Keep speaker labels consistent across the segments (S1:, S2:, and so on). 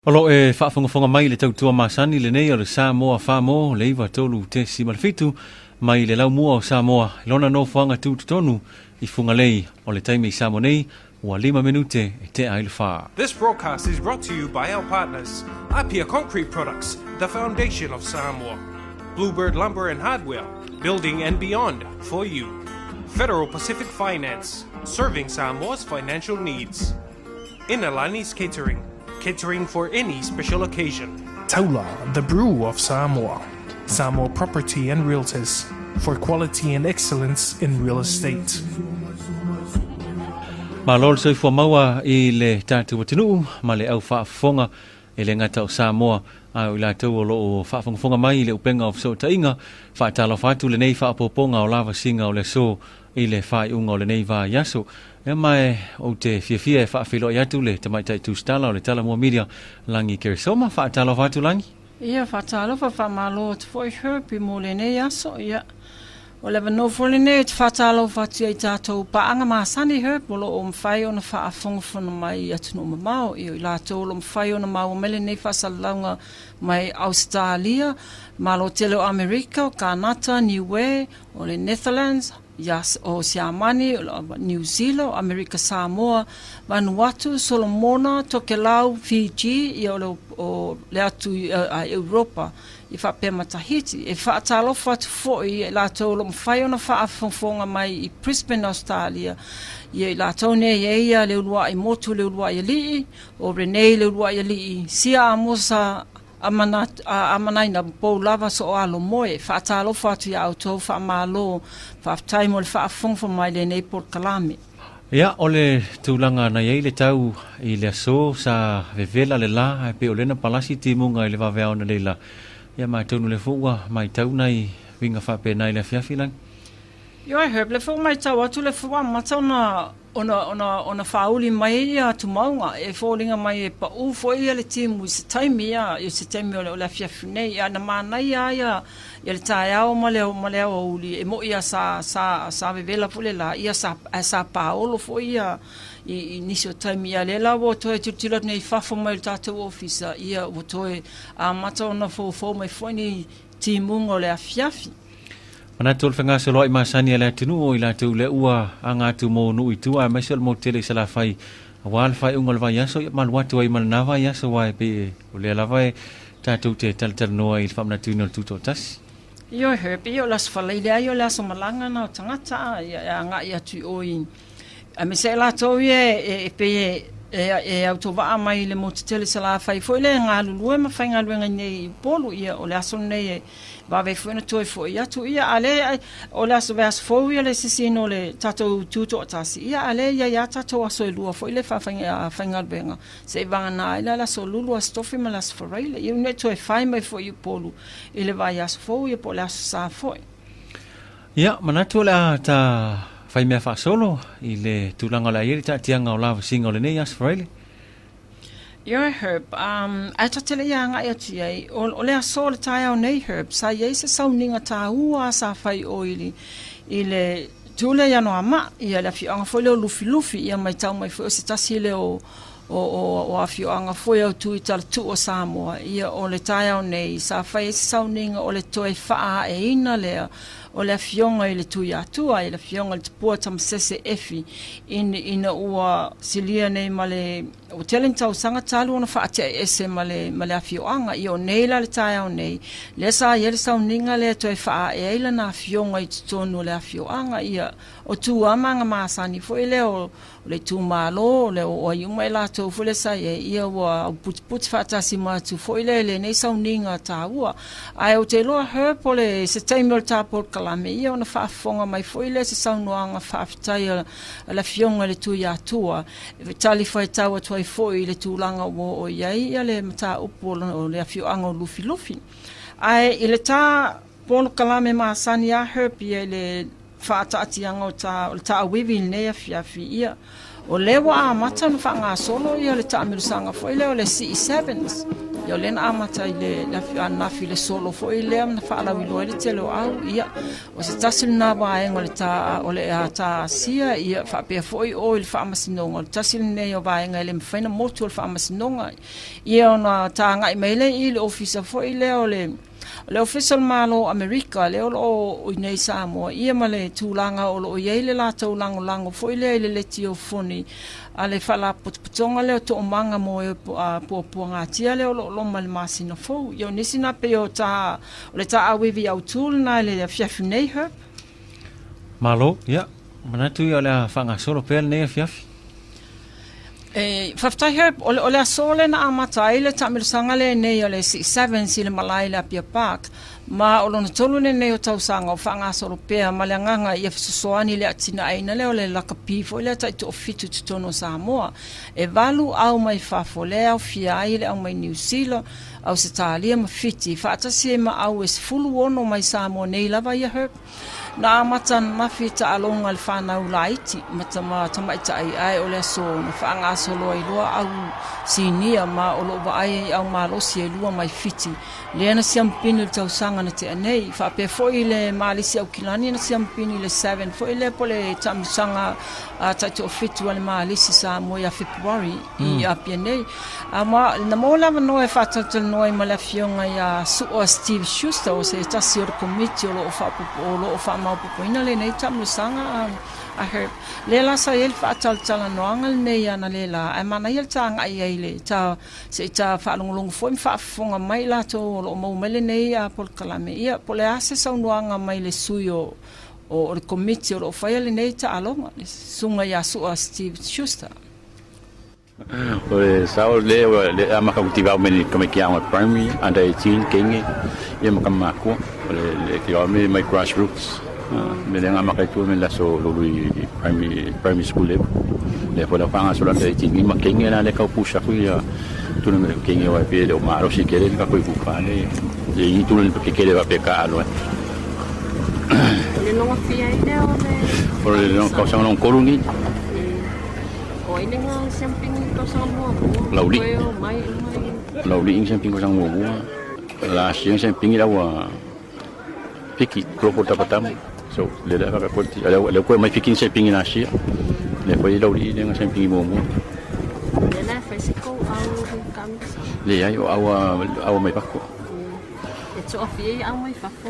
S1: Olo e whaafonga mai le tautua masani le nei o le Samoa whaamo le iwa tolu te simalafitu mai le lau mua o Samoa. Lona no whanga tūtutonu I funga lei o le taimi I Samoa nei ua 5 minute e te aile wha.
S2: This broadcast is brought to you by our partners, Apia Concrete Products, the foundation of Samoa. Bluebird Lumber and Hardware, building and beyond for you. Federal Pacific Finance, serving Samoa's financial needs. Inalani's Catering, catering for any special occasion.
S3: Taula, the brew of Samoa. Samoa Property and Realtors, for quality and excellence in real estate.
S1: Ma lol soi fua maua I le tātua tinu, ma le au whaafonga e le ngata o Samoa, a o la tau o loo whaafonga mai I le upenga o so tainga, whaatalo whatu le nei whaapoponga o Lavasiga o le so I le whaiunga o le nei wā yaso. E mai o te fia e whaafilo I atu le tamaitai tūstala o le Talamua Media, Lagi Keresoma, whaatalo whatu langi?
S4: Ia, whaatalo whamalo te fwoi Herbert mo le nei aso, ia. O lewa no fwole nei te whaatalo whatu I tātou paanga maasani Herbert, o lo o mwhai o na whaafonga mai atu no mamao, I la tō lo mwhai o na mau mele nei whasalaunga mai Australia, malo tele o Amerika, o Kanata, Niue, o le Netherlands, Yes, o Siamani, New Zealand, America Samoa, Vanuatu, Solomona, Tokelau, Fiji, I o le atu a Europa, I whapema Tahiti. E whaatalo whatu fōi, la tau lo mwhai o na whaafonga mai I Brisbane, Australia. I la tau ne ia le ulua I motu le ulua I lii, o Renee le ulua I lii, sia amosa amanai na pou lava so alo moe whaatalo whatu ia autou whaamalo whaatai mo le whaafongfa mai le nei Port Kalame.
S1: Ia, o le tūlanga na iei le tau I le aso sa vevela le la, pe o lena palasi timunga I le wawea ona le la. Ia mai taunu le fuwa, mai tau nei winga whape nei le fiafilang.
S4: Yo I heard le fuwa mai tau atu le fuwa matau na ona fauli mai ia tu maunga e fōlinga mai e pa u fo ia le timu I se taimi ia I se taimi o le fiafu nei ia na mana ia le tae au ma leo o uli e mo ia sa vevela pule la ia sa paolo fo ia I nisi o taimi ia le la wo toe tutila nei fafo mai le tātou ofisa ia wo toe a mata ona fo mai fo ni timu o le fiafi.
S1: Mana tol fenga se loi masani ala tunu o ila tu le ua anga tu mo nu itu a mesel mo tele sala fai wal fai ungol va yaso mal watu ai mal nava yaso wa pe o le lava ta tu te tal no I famna tu no tu totas
S4: Yo Herbert yo las falaile yo las malanga na tangata ya nga ya tu oi a me se la to ye pe e autova mai le mo tele sala fai foi le nga lulu ma fai nga luenga nei polu ia o le aso nei va ve foi no toi foi ia tu ia ale o le aso vas foi le sisino le tato tuto tasi ia ale ia tato aso lua foi le fa fai nga luenga se va na ila la so lulu a stofi ma las foreile ia ne toi fai mai foi polu ile va ia so foi po le aso sa foi
S1: ia manatu la ta fai mea wha solo I le tūlanga la ieri ta tianga o Lavasiga o le nei asfraile.
S4: Yo Herb, ata tele ia nga ia tiai, o le aso le tae au nei Herb, sa iei se sauninga tā ua sa fai oili I le tūle ia no ama, ia le awhioanga foi leo lufi, ia mai tau mai foi o se tasi leo o awhioanga foi au tui tala tu o Samoa, ia o le tae au nei, sa fai se sauninga o le toe faa e ina lea, o le fionga I le tui atua, I le fionga le tupua tamasese efi, ina ua silia nei male, o telen tau sanga talu ona whaatea ese male afioanga, I o neila le tae au nei, le sa iele sau ninga le toi whaa e eila na fionga I tutonu le afioanga, ia o tu amanga maasani fo ile o le tu malo, le o iuma I la tau fule sa ia ua puti whaatasi matu fo ile le nei sau ninga ta ua, ai o te loa herpo le se taimel ta Port Kalame, ia ona whaafonga mai fo ile se saunoanga whaafitai la fionga le tu iatua, tali whai tau atua I foi le tūlanga o iai, ia le mata upo o le afioanga o lufi. Ai, I le tā Port Kalame maasani a herpi e le whaataatianga o tā awiwi nei a fiafi ia. O lewa a mata no whanga solo ia le tā amilusanga foi leo le CE7s. Ia le na amata i le anafi le solo fo i le na whaalawi loa le te leo au ia o se tasil na vaenga le ta o le a ta sia ia whapea fo i o le whaamasinonga le tasil nei o vaenga le mwhaina motu o le whaamasinonga ia ona ta ngai meile i le ofisa fo i le o le official malo America le o nei Samoa ia ma le tūlanga o lo iei le lātou lango fo i le tio foni a le whala putonga leo to manga mo e puapua tia leo lo ma le masina fo ia nisi na pe o le ta awivi au tūl na le fiafi nei her
S1: Malo, ia manatu ia le whanga solo pēl nei fiafi
S4: Whaftai her, o le asole na amata i le tamirisanga le nei o le 6-7 si le malai le Apia Park, ma o lona tolu ne nei o tausanga o whanga solo pēa ma le nganga i fisosoani le atina aina le o le lakapifo i le taitu o fitu tutono Samoa. E valu au mai fafo le au fiai le au mai New Zealand, au se talia ma fiti, whaatasi e ma au e fulu ono mai Samoa nei lava ia her. Na amata na fita alonga le whanau laiti, ma tamaita ai o le aso, na whaanga aso loa i loa au sinia ma o loo ai au malosi e lua mai fiti. Le ana siampini le tausanga na te anei, whapea foi le malisi au kilani na siampini le 7, foi le po le tamisanga taito o fitu ale malisi sa moia February i Apia nei. Ma na mola manoe whatatal noe ma le fionga ia sua Steve Schuster o se tasi o le komiti o loo whamaupupoina le nei tamisanga a Herb. Le la sa el whaataltala noanga le nei ana le la, e mana il tanga ai eile, se ta whaalongolongo foi mwhaafonga mai la to o maumele nei a polkalame ia, po le ase sau noanga mai le sui o le komiti o whaia le nei ta alonga, le sunga ia sua Steve Schuster.
S5: O le sao le amaka kutivau meni kamakianga primary, under 18, kenge, ia makamako, le kiame mai grassroots. Me le ngama kai tu me la so lui primary school le foi la fanga so la te tingi ma kenge na le ka pusha ku ya tu no kenge wa pe o maro si kere ka ku fa le i tu no ke kere va pe ka alo
S6: le no fia ide
S5: o le no ka sa no korungi
S6: o ine nga samping ko sa mo
S5: lauli samping ko sa mo la sien samping la wa piki kropo tapatam so le la ka konti le ko mai fikin se pingi na sia le foi lauli le nga se pingi mo
S6: le la fesico au kam
S5: le ai au mai pakko
S6: e to ofie au mai fakko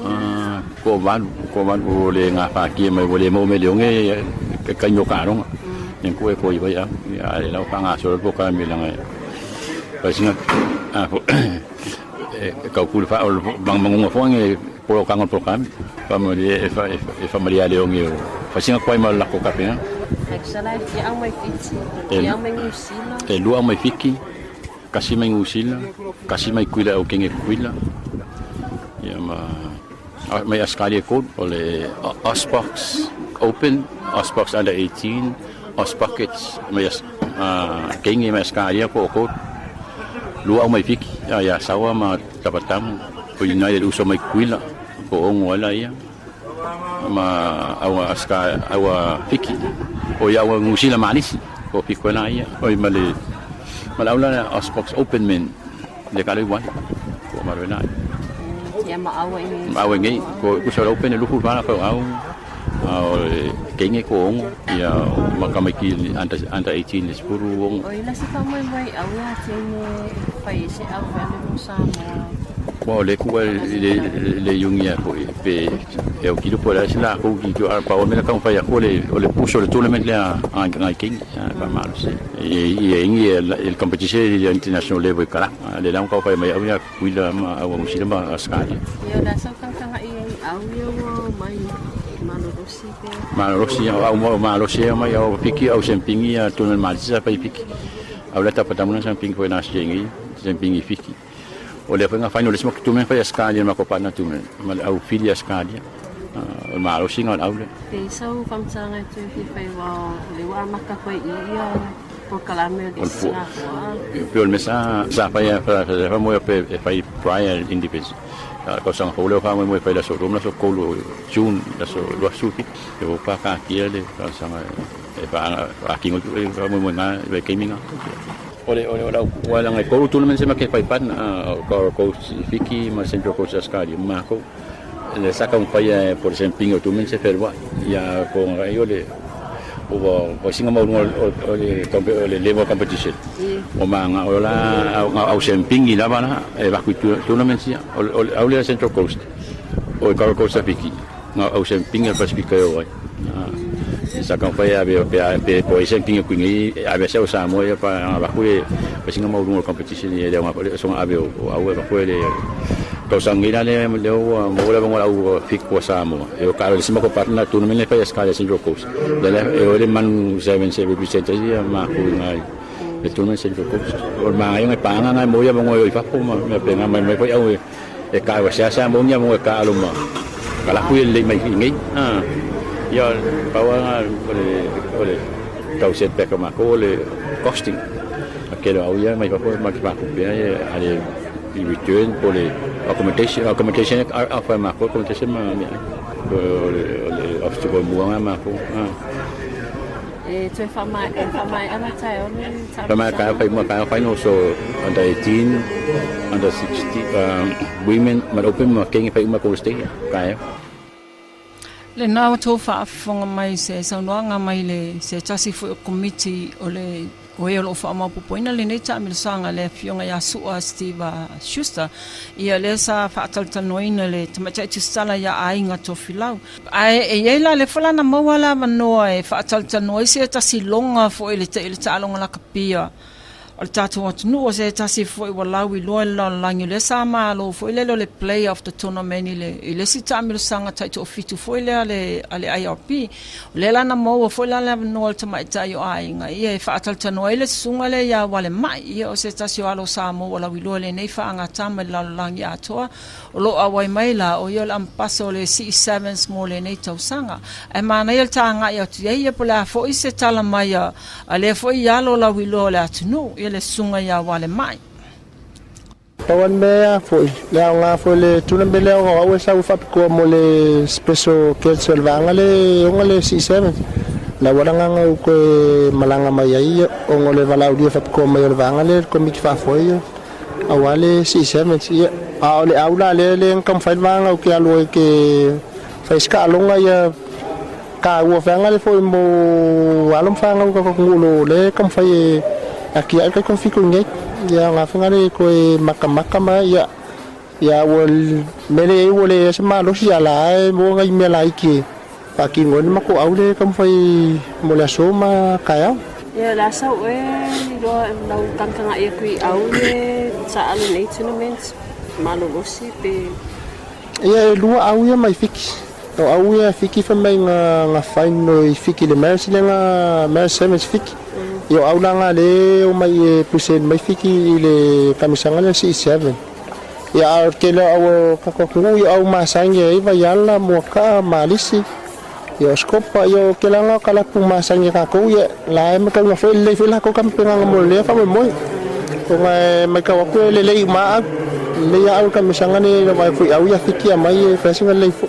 S5: ko van o le nga pa ki mai o le mo me le nge ka nyo ka ro en ko e ko i vai a le la pa nga so ko ka mi la nga pa singa ka ku fa o bang mangunga fo nge por kangon program familia leonge fasinga kwai mal lako kapena
S6: excellent ya mai fiti ya mai usila
S5: e lua mai fiki kasi mai usila kasi mai kuila o kenge kuila ya mai askali code ole osbox open osbox under 18 osbuckets mai kenge mai askali ko code lua mai fiki ya sawa ma tapatam ko united uso mai kuila ko ongola ia ma awa fiki o ia wa ngusila malisi ko pikona ia o male malaula osbox open men le kale wan ko marena
S6: ya ma awa
S5: ngi ko so open lu fu bana ko au kenge ko ongo ia makamaki anta 18 spuru ongo
S6: o ila sa mai au ya tene pai se au vale Samoa
S5: Wow, le ku le yungia ko pe e o kilo por la ko ki jo pa o me ka fa ya ko le puso le tournament le a ngai king pa mal se e el competition international level kala le la ko fa mai a kuila ma a musila ma askali
S6: yo la so kan ai au yo mai
S5: Malorosi au Malorosi mai au piki au sempingi a tournament malisa pa piki au la tapatamuna sempingi ko na sjengi sempingi fiki Oleh penga finalisme que tu me faz escalha ma copa na tu me mal au filia escalha o malo singa au le
S6: so famsanga tu fi fai wa le wa maka ko ia por calame de sina
S5: pe o mesa sa fa ya fa mo pe fai prior independence ko sang ho le fa mo fai la so rom la so ko june la so lo suki e o pa ka kia le sang e pa aki ngo mo na be gaming Wala ngai ko tournament se make pai pan ko fiki ma Central Coast Australia ma ko le saka un pai por exemplo tournament se ferwa ya ko ngai ole o singa mau le level competition o manga ola au sempingi la bana e ba ku tournament sia o le Central Coast o Gold Coast fiki au sempingi Pacific o sa kan fa ya be po sempingi ku ngi ave sa Samoa pa ba ku e singa mau competition e le so ave o ba ku le to sangira le o mo le mo au fik ko Samoa e o ka le sima ko partner tournament le pa escala Central Coast de le man 7 represent ya ma ku ngai le tournament Central Coast o ma yo pa nga mo ya mo i fa ko me pe nga me ko au e ka wa sa mo nya mo ka lo ma kala ku le mai ngi ya bawa ole kau set pe ka ma ko le costing aquilo au ya mai pa ko ma pa ku pe ale return por le accommodation apa ma ko accommodation ma le obstacle buang ma ko
S6: tu famai ana tai on
S5: famai ka final so under 18 under 60 women ma open ma king pa ma ko stay ka
S4: le na to fa fonga mai se saunoanga mai le se tasi fu committee ole o e lo fa ma poina le nei ta milsanga le fionga ya sua Steve Schuster ia le sa fa taltanoina le tamacha tsala ya ainga to filau ai e la le fala na mawala manoa e fa taltanoi se tasi longa fo ile ta longa la kapia o tatu watu nu o se tasi fo i walawi loa la langi le sa malo fo ile le play of the tournament ile si tamil sanga taito fitu fo ile ale IRP le la na mo fo ile no tama tayo ainga ia fa ataltano ile sunga le ya wale mai ia o se tasi alo sa mo walawi loa le nei fa anga tama la langi atoa o lo awai mai la o yo am paso le C7s mo le nei tau sanga e mana il tanga ia tu ia pola fo i se tala mai ale fo ia lo la wilo la tunu le sunga ya wale mai
S7: tawan me foi le nga foi le tuna bele o wa sa fa ko mo le special council vanga le ngole C7 la wala nga ko malanga mai ai o ngole vala udia fa ko mo le vanga le ko mi fa foi awale C7 ia a le aula le kam fa vanga o ke alo ke fa ska longa ya ka wo vanga le foi mo alom fa nga ko ngulo le kam fa aki ai ko fiku ngai ya nga fingare ko makamaka ma ya wol mele wole sama lo sia la mo ngai me la iki paki ngon ma ko aule kam fai mo la soma kaya
S6: ya la sa we do no kan kan ai ku aule sa ale nei tournament malo losi pe
S7: ya lu aule mai fiki o aule fiki fa mai nga fai no fiki le mes nga mes fiki yo aula nga le o mai pusen mai fiki le kamisanga le C7 ya kelo awo kakoku yo au masange iba yalla mo ka malisi yo skopa yo kelanga kala pu masange ka ko ye la me ka nga fe le fe la ko kam penga mo le fa mo ko mai ka ko le ma le ya au kamisanga ni lo mai fu au ya fiki mai fresinga le fu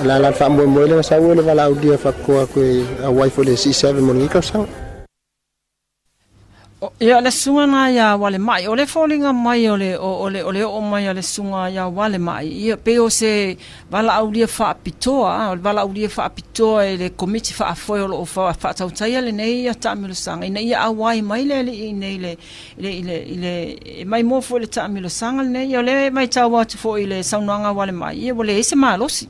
S7: la fa mo le sa wo le vala audio fa ko awai fo le C7 mo ngi ka sang
S4: ia le sunga na ya wale mai o le fallinga mai o mai le sunga ya wale mai ia pe o se vala aulia fa pitoa le committee fa foi o fa tau tai le nei ya tamilu sanga nei ya awai mai le mai mo fo le tamilu sanga nei ya le mai tau wat fo ile saunanga wale mai ia wale ese malosi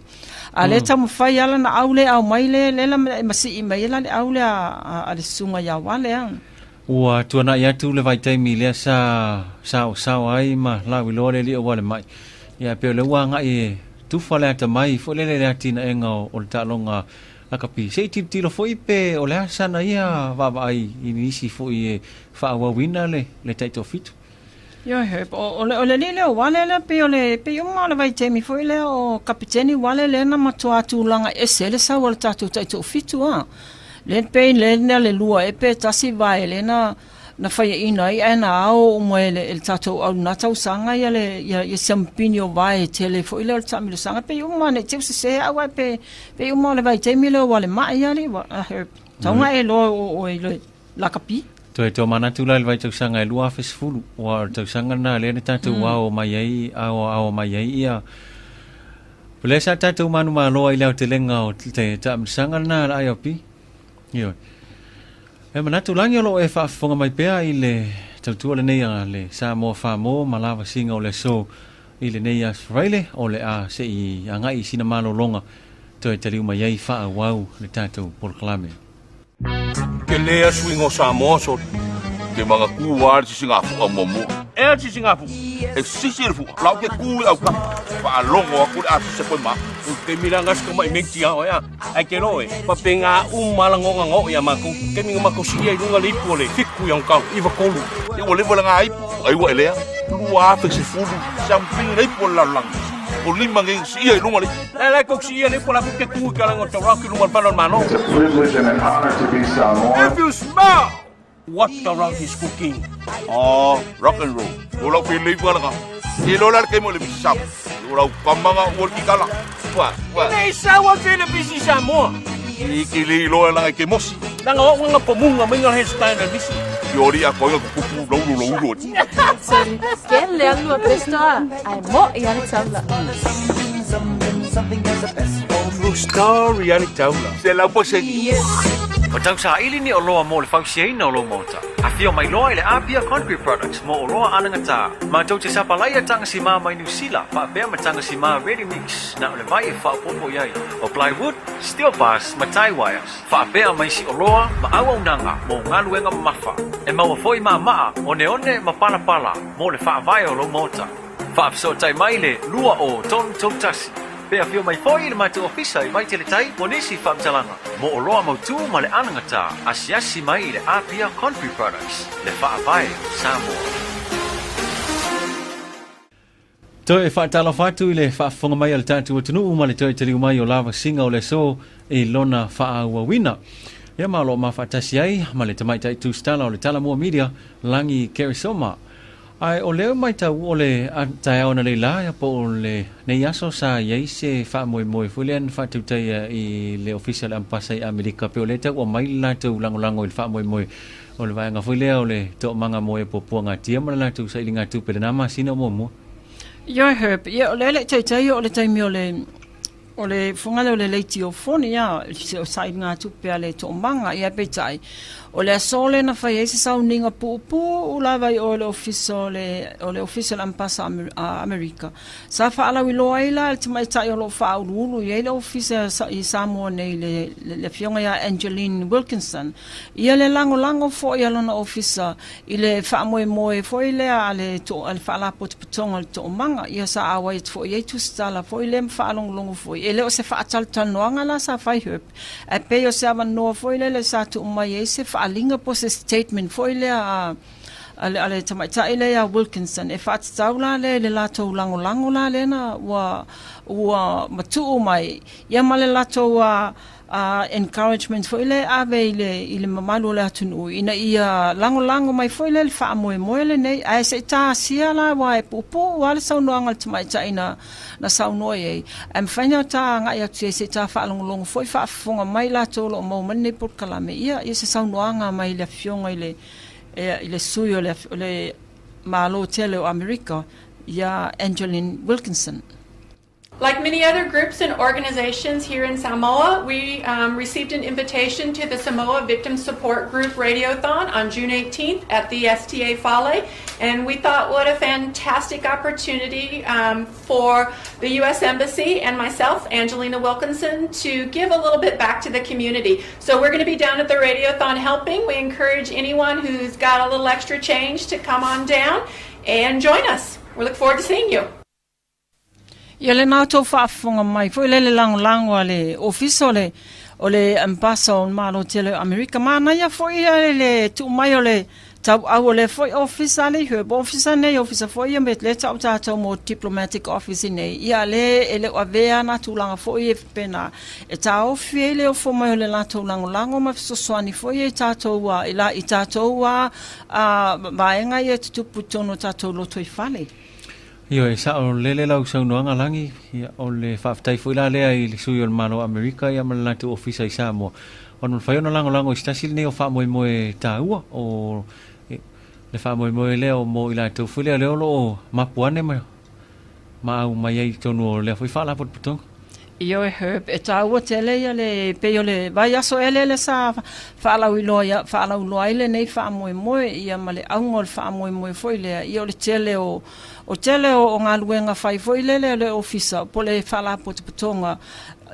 S4: ale tamu fai ala na aule au mai le la masi mai la aule a le sunga ya wale an
S1: ua tuana ia tu le vai taimi le sa ai ma la wilo le li o wale mai ia pe le wa nga e tu fale ata mai fo le atina enga o ta longa la kapi sei ti lo foi pe o le sana ia va ai inisi foi fa wa wina le taito fit
S4: yo Herb o le wale le pe o ma le vai taimi foi le o kapiteni wale le na matua tu langa esele sa wal tato taito fitu a le pe le le lua e pe tasi vai le na fai ina ai na au mo el tato au na tau sanga ya le ya sampinio vai tele fo ile el tamilo sanga pe u mane te se au pe u mane vai te milo wale mai ya le Herb tau nga e lo o la kapi
S1: Toi to mana tu lai vai tausanga e lua fesfulu wa tausanga na le tatu wao mai ai ao mai ai ia. Pule sa tatu manu malo ai le te lenga o te tamsanga na ai opi. Yo. E mana tu langi lo e fa fonga mai pea i le tatu le nei le SamoaFM ma Lavasiga o le so i le nei Australia o le a se i anga i sina malo longa toi te liu mai ai fa wau le tatu por klame.
S8: Ke lea swingo Samoa so ke mga kuwar si Singapu ang momo. Si Singapu sisirfu lau ke kuwi au ka pa longo aku atu se poi ma. Ke mirangas ko mai mektia o ya. Ai ke loe pa penga malango ngo ya maku ke minga makosia i lunga lipo le fiku yang kau iwa kolu. Ye ole vola ngai ai wa elea. Lua fe se fulu samping lipo lalang. O lima ngi sia i lunga li. La ko sia le pola ke kuwi kala ngo tawak i lunga panon mano.
S9: It's a privilege and an honor to be Samoan.
S8: If you smell what around is cooking. Rock and roll. Ulau pilih gua lah. Ilolar kamu lebih sap. Ulau kamanga worki kala. Wah. Ini sawa kena bisi Samoa. Ikili ilolar lang ay kemosi. Nang awak mga pemunga mga hairstyle na bisi. Yori ako yung kuku laulu.
S6: Sorry, kaya lang luar pesta. Ay mo yan sabla.
S8: True story yan itaula. Sila po sa
S1: O tau sa ili ni o loa mo le fausiei na o lo mota. A fio mai loa i le Apia Concrete Products mo o loa ananga tā. Ma tau te sapalai a tanga si maa mai New Zealand. Pa apea ma tanga si maa ready mix. Na o le vai e wha popo iai. O plywood, steel bars, ma tie wires. Wha apea mai si o loa ma awa unanga mo ngaluenga mafa. E maua foi maa maa o neone ma pala pala mo le wha vai o lo mota. Wha apso tai mai le lua o ton tasi. Pea fio mai foi le matu ofisa i mai tele tai mo nisi whaamtalanga. Mo o loa mautu ma le ananga tā asiasi mai le Apia Concrete Products le whaavai Samoa. Toi e whaatala whatu i le whaafonga mai al tātua tunu ma le toi te liu mai o Lavasiga o le so i lona whaaua wina. Ia ma lo ma whaatasi ai ma le tamaitai tūstala o le Talamua Media Lagi Keresoma. Ai o leo mai tau o le tai ona le la po o le nei aso sa yai se fa moi fulian fa tu tai i le official ambassador America pe o le tau o mai la tu lango fa moi o le vai nga foi leo le to manga moi po puanga tia ma la tu sa ilinga tu pe na ma sino mo
S4: Yo Herb, ye o le tai o le tai mi o le fungale o le leiti o foni ya se o sai nga tu pe le to manga ia pe tai o le sole na fa ese sounding pu o la vai o le official ambassador America sa fa ala wi loila al mai tai o lo fa ulu ye le official i Samoa nei le fionga ya Angelina Wilkinson ia le lango fo ia lona officer i le fa moi fo ile ale to al fa la potonga to manga ia sa awa fo ye tu stala fo ile fa long fo ele o se fa atal tanoanga la sa fa Herb e pe o se ava no fo ile le sa tu mai ese fa alinga po se statement fo ile ale tamaita ile ya Wilkinson e fa tsaula le lato lango la le na wa matu mai ya male lato encouragement fo ile ave ile mamalu le atunu ina ia lango mai fo ile fa mo le nei ai se ta sia la wa pupu wala sa no angal tamaita ina na sauno ye am fanya ta nga ya se ta fa long foi fa fonga mai la to lo mo mane por kalame ia se sauno anga mai le fionga ile suyo le malo tele o America ya Angelina Wilkinson.
S10: Like many other groups and organizations here in Samoa, we received an invitation to the Samoa Victim Support Group Radiothon on June 18th at the STA Fale, and we thought what a fantastic opportunity for the U.S. Embassy and myself, Angelina Wilkinson, to give a little bit back to the community. So we're going to be down at the Radiothon helping. We encourage anyone who's got a little extra change to come on down and join us. We look forward to seeing you.
S4: Ia le mātou whaafonga mai, fo le lango ale office o le ambassador malo tele America. Mana ia fo le tu mai o le tau au le fo office ale Herb office nei office fo ia met le tau tātou mo diplomatic office nei. Ia le ele o avea na tūlanga fo ia pena. E tau fie le o fo mai o le lātou lango ma fiso soani fo ia tātou i tātou vaenga ia tutupu tono tātou loto I fale.
S1: Io e sa o lele lau sau noanga langi o le whaftai fo ila lea I le sui o le malo Amerika ia malatu ofisa I Samoa on fai ona lango istasil ne o fa moe taua o le fa moe leo mo ila to fule leo lo mapuane ma au mai ai tonu le foi fa la potong
S4: Io Herb e taua tele ia le pe le vai aso ele sa fa la uloa ile nei fa moe ia male angol fa moe foi le ia le tele o tele o ngaluenga fai foi le officer po le fa la potonga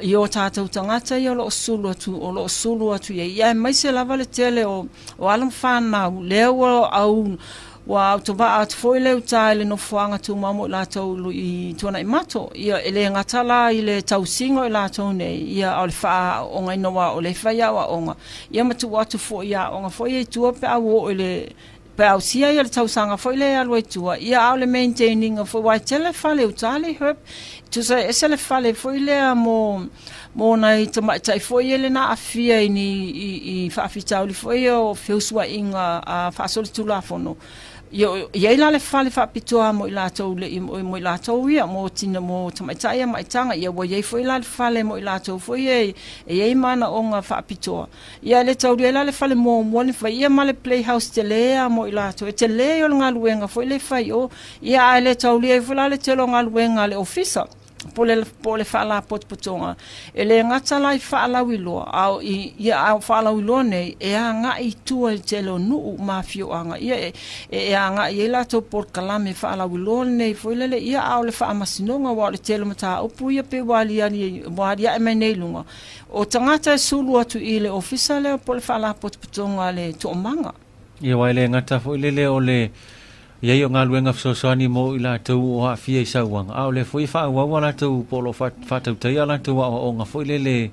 S4: io tātou tangata ia lo sulu atu ia mai se lava le tele o alam whanau leo au wa autoba at foile utale no fuanga tu mamo la tau I tona I mato ia ele ngatala ile tau singo la tone ia alfa onga noa ole faya wa onga ia matu watu fo ia onga fo ia tu pe awo ile pe au sia ia tau sanga fo ile alwe tu ia au le maintaining fo wa tele fale utale Herb tu sa esele fale fo ile mo nai tai fo ile na afia I fa afita oli fo ia feuswa inga fa sol tu la fono ia la le fale fa pitoa mo ila tau le mo ila tau ia mo tina mo tamaitaia mai tanga ia wo ia foi la le fale mo ila tau foi ia mana onga fa pitoa ia le tau le la le fale mo le fa ia male playhouse te le mo ila tau te le o ngaluenga foi le fai o ia le tau le foi la le telo ngaluenga le officer po le fala potonga ele ngata lai fala wilo au ia au fala wilo nei e anga I tua telo nu mafio anga ia e anga ia la to por kalame fala wilo nei foi le ia au le fa masinonga wa le telo mata upu ia pe wali ani waria e nei lunga o tangata sulu atu I le officer le po le fala potonga le to manga
S1: ia wa le ngata foi le o le ia yo ngaluenga fsosani mo ila tau o afia isauanga au le foi fa wa la tau polo fa tau tai ala tau o nga foi le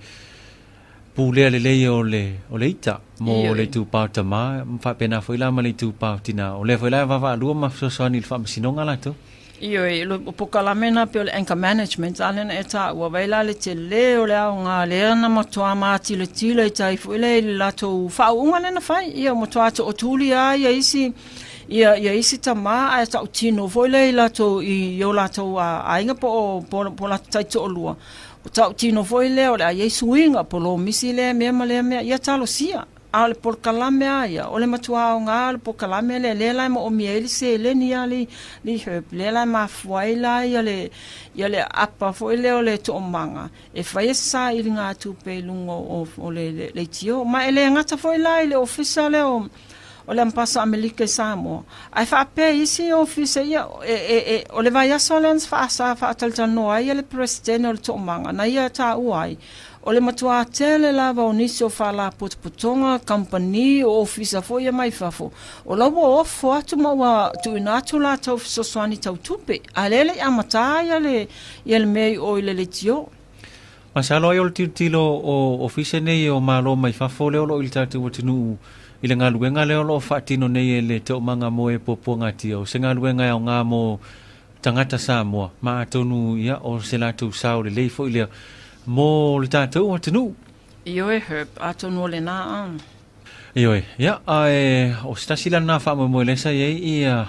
S1: pule le o le ita mo le tu pauta ma fa pena foi la ma le tu pautina o le foi la va lu ma fsosani fa sinonga la tau
S4: io lo pokalamena pe le anchor management alen eta wa vaila le tele o le nga le na motoa ma tile tai foi le la tau fa unga le na fai io motoa to otulia ia isi ia isi tama a ta utino voile la to I yo la to a inga po la tai to lua o ta utino voile o la ia swinga po lo misile me ia talo sia al por kalame ia o le matua nga por kalame le la mo o mieli se le ni ali li Herb le la ma fuaila ia le apa voile o le to manga e fai sa I nga tu pe lungo o le tio ma ele ngata voila le official le o le mpasa Amerika Samoa ai fa pe isi office ia o le vai asolens fa taltanoa ia le president o le tomanga na ia ta uai o le matua tele lava o nisi o fa la potonga company o office fo ia mai fafo o lawa ofo atu maua tu inatu la tau soswani tau tupe alele amata ia le mei o le tio
S1: masalo ai o tilo o office nei o malo mai fafo le o il tatu watinu ile ngaluenga leo lo fatino nei le te manga mo e poponga tio se ngaluenga o nga mo tangata Samoa ma tonu ia o se la tu sao le fo ile mo le tatu o tenu
S4: io Herb atonu le na
S1: io ia ai o stasila na fa mo le sa ia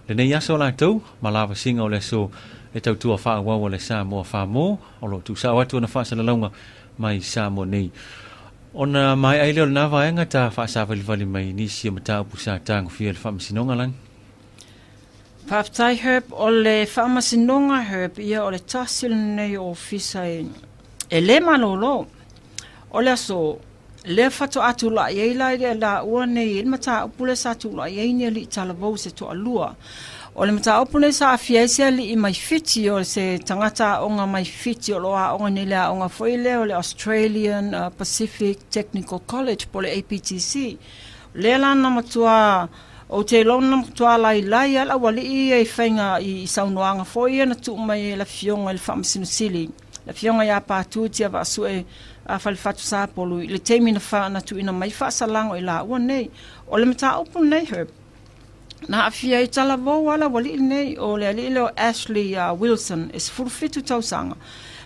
S1: le nei aso la tu ma Lavasiga o le so e tau tu fa wa le Samoa fa mo o lo tu sao atu na fa sa longa mai Samoa nei ona mai ai le na vaenga ta fa sa vali mai ni si mata pusa tang fiel fam sinonga lang
S4: Paptai Herb o le fama sinonga Herb ia o le tasil nei ofisa e le malolo o le so le fato atu la ye la ua nei mata pule sa tu la ye ni li talavo se to alua o le mata opune sa fiese li mai fiti o se tangata onga mai fiti o loa onga ni la onga foile o le Australian Pacific Technical College po le APTC le la na matua o te lona matua lai ala wali e whainga I saunoanga foia na tu mai la fionga le whamasinosili la fionga ia pātu tia wa sue a whalifatu sa polu le teimi na wha na tu ina mai whaasalango I la ua nei o le mata opune nei Herb na afia I talavo wala wali nei o le alilo Ashley Wilson is fulfitu tausanga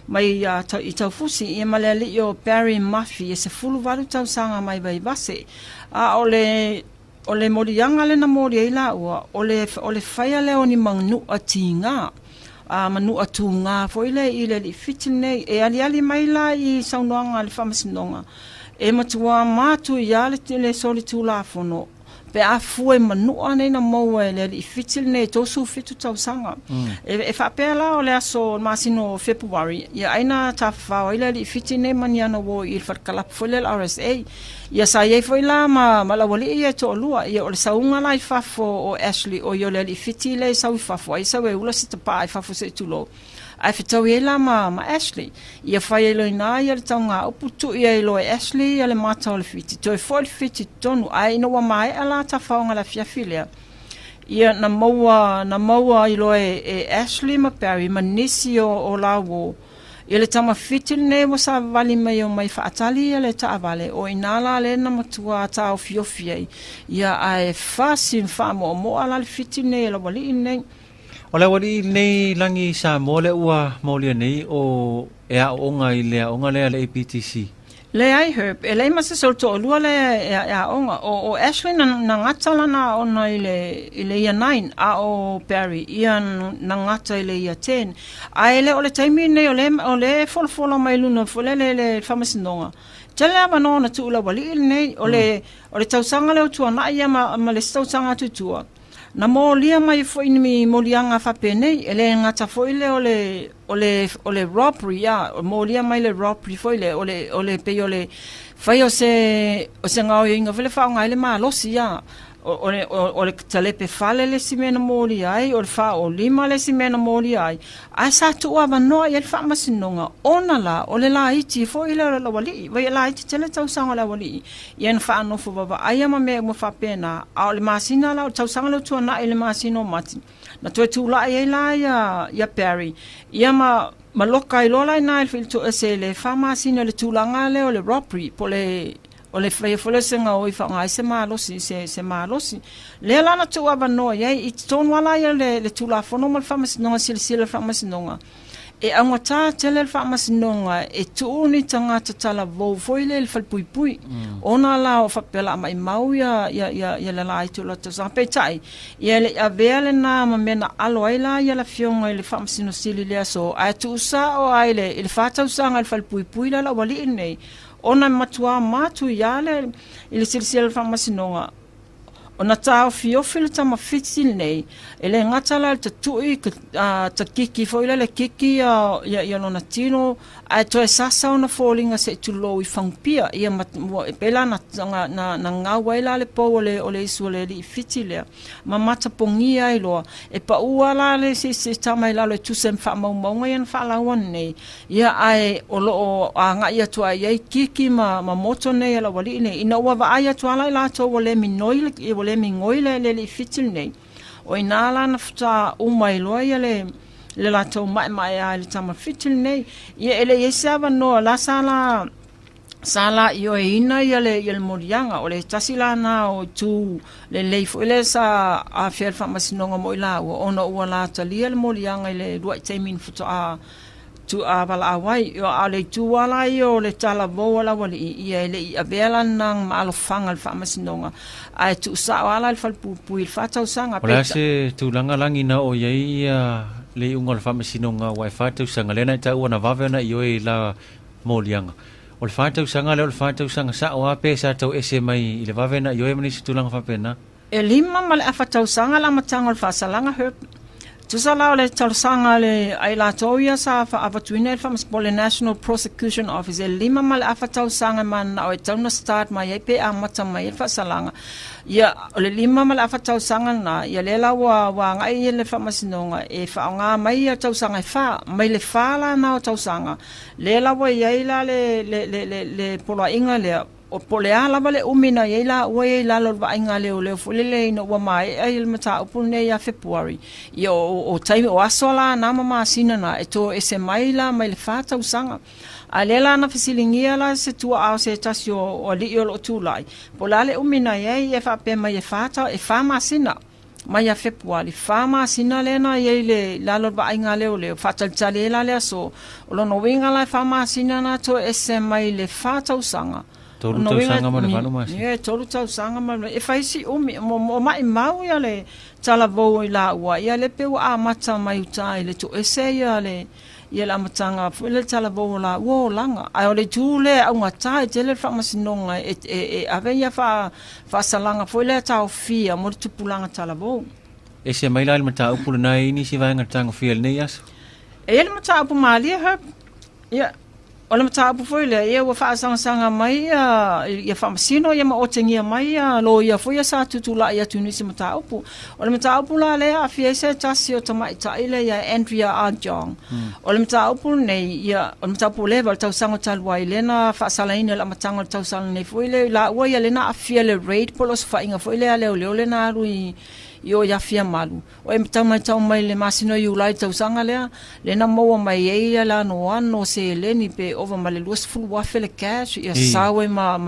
S4: mai I taufusi I male alio Barry Murphy is fulu walu tausanga mai vai base o le morianga le na mori ai la ua o le whaia leo ni manu atinga manu atunga foi le I le fitil nei e ali mai la I saunoanga le whamasinonga e matua matu ia le soli tulafono pe a fue manua nei na mo le fitil nei to su fitu tausanga e fa pela o le aso masino February ia aina ta fa ile fitil nei maniana wo il far kalap fole RSA ia sa ye foi la ma la wali ia to lua ia o le saunga lai fa fo o Ashley o yo le fitil le sa fa fo ia sa we ula sit pa fa fo se tulo ai fitau ela ma Ashley ia fai elo ina ia le taunga uputu ia elo Ashley ia le mata o le fiti toi fo le fiti tonu ai no wa mai ala ta faunga la fiafilia ia na maua ilo Ashley ma Perry manisi o lawo ia le tama fiti ne mo sa vali mai o mai faatali ia le ta vale o inala le na matua ta o fiofia ia ai fasin fa mo ala le fiti ne la wali nei
S1: o le wali nei langi Samoa le ua maulia nei o e a onga i le onga le APTC.
S4: Le ai Herb, e le masa solto o lua le e a onga o Ashley na ngata lana ona i le ia 9 a o Barry ia na ngata i le ia 10 a ele o le taimi nei o le folofolo mai luna fo le whamasinonga tele ama no na tu ula wali nei o le tausanga le utua na ia ma le tausanga tutua na mo lia mai fo ini mo lianga fa pene ele ngata fo ile o le robbery ya mo lia mai le robbery fo ile o le pe o le fai o se ngao inga vele fa nga ile ma losi ya o le talepe fale le simena mo lia ai o le fa o lima le simena mo lia ai a sa tu ava no ia le fa masinonga ona la o le la iti fo ile la wali vai la iti tele tau sanga la wali ia fa no fo baba ai ma me mo fa pena a le masina la tau sanga le tu na ile masino mati na tu la ia la ya Perry ia ma loka i lola na il filto se le fa masina le tulanga le o le robbery po o le fai fole senga o i whanga se malosi se malosi le lana tu ava no ia i ton wala ia le tulafono mal whamasinonga sila whamasinonga e angata tele whamasinonga e tuuni tangata tala vau foile le falpuipui ona la o whapela mai mau ia le lai tu lata sa petai ia le avea na mamena alo ai la ia la fionga le whamasino sili le aso a tu usa o ai le whata usanga le falpuipui la wali nei ona matua matu yale ile silsila whamasinonga ona tau fiofilo tama fitil nei ele ngatala te tui ta kiki foila le kiki ya lona tino a to sasa ona fallinga se tu low i fangpia ia pela na nga waila le po ole isole li fitile ma mata pongia ilo e pa uala le se tama ila le tu sem fa mo yan fa la one nei ia ai o anga ia to ai kiki ma moto nei la wali nei ina wa ai to ala la to ole minoi le mi ngoile le fitil nei o inala na fta umai loia le la to mai ai le tama fitil nei ia ele yesava no la sala io ina ia le morianga o le tasila na o tu le leifo ele sa a fer famasinonga mo ila o no wala talia le morianga le duai taimin fta tu avala awai yo ale tu wala yo le tala vola wali ia le avela nang malofanga le famasinonga ai tu sa wala le falpupu il fata usanga
S1: pe se tu langa langina o ia le ungol famasinonga wai fata usanga lena ta una vavena yo la molianga o le fata usanga le fata usanga sa o ape sa to ese mai le vavena yo mani tu langa fa pena
S4: e lima mal afata usanga la matanga le fasalanga Herb tu sala le talsanga le ai la toia sa fa avatuina el famas pole National Prosecution Office e lima mal afatau sanga man o tona start mai pe a mata mai fa salanga ia le lima mal afatau sanga na ia le la wa ngai le famasinonga e fa nga mai ia tau sanga fa mai le fala na o tau sanga le la wa ia la le pola inga le o polea la vale umina yela we la lo va inga le fulele no wa mai ai mata upune ya February yo o time o asola na mama sina na eto ese mai la mai le fata usanga alela na fisilingia la se tu a se tasio o li yo tu lai polale umina ye fa pe mai fata e fama sina mai ya February fama sina lena ye la lo va inga le fata tale la le so lo no winga la fama sina na to ese mai le fata usanga
S1: tolu tau sanga ma le vanu mas
S4: ye tolu tau sanga ma e faisi o mai mau ya le tala vo i la ua ya le pe a mata mai utai le to ese ya le ia la matanga fule tala bola wo langa ai ole tule au ngata tele fa masinonga ave ia fa salanga fule ta fia mo tupulanga tala bo
S1: e se mai la mata upu nai ni si vai ngatanga fiel nei as
S4: e le mata upu mali ia ole mata upu fule ia wa fa sanga mai ia fa masino ia ma otengia mai lo ia foi sa tutula ia tunisi mata upu ole mata upu la le a fiese tasio tama itaile ia Andrea Arjong ole mata upu nei ia ole mata upu le val tau sanga talwa ilena fa salaina la matanga tau sanga nei foi le la wa ia lena a fiele raid polos fa inga foi le le na lui yo ya fia malu o e tau mai le masino yu lai tau sanga le na mo mai e la no ano se le ni pe over male luas full wa fele cash ya sawe ma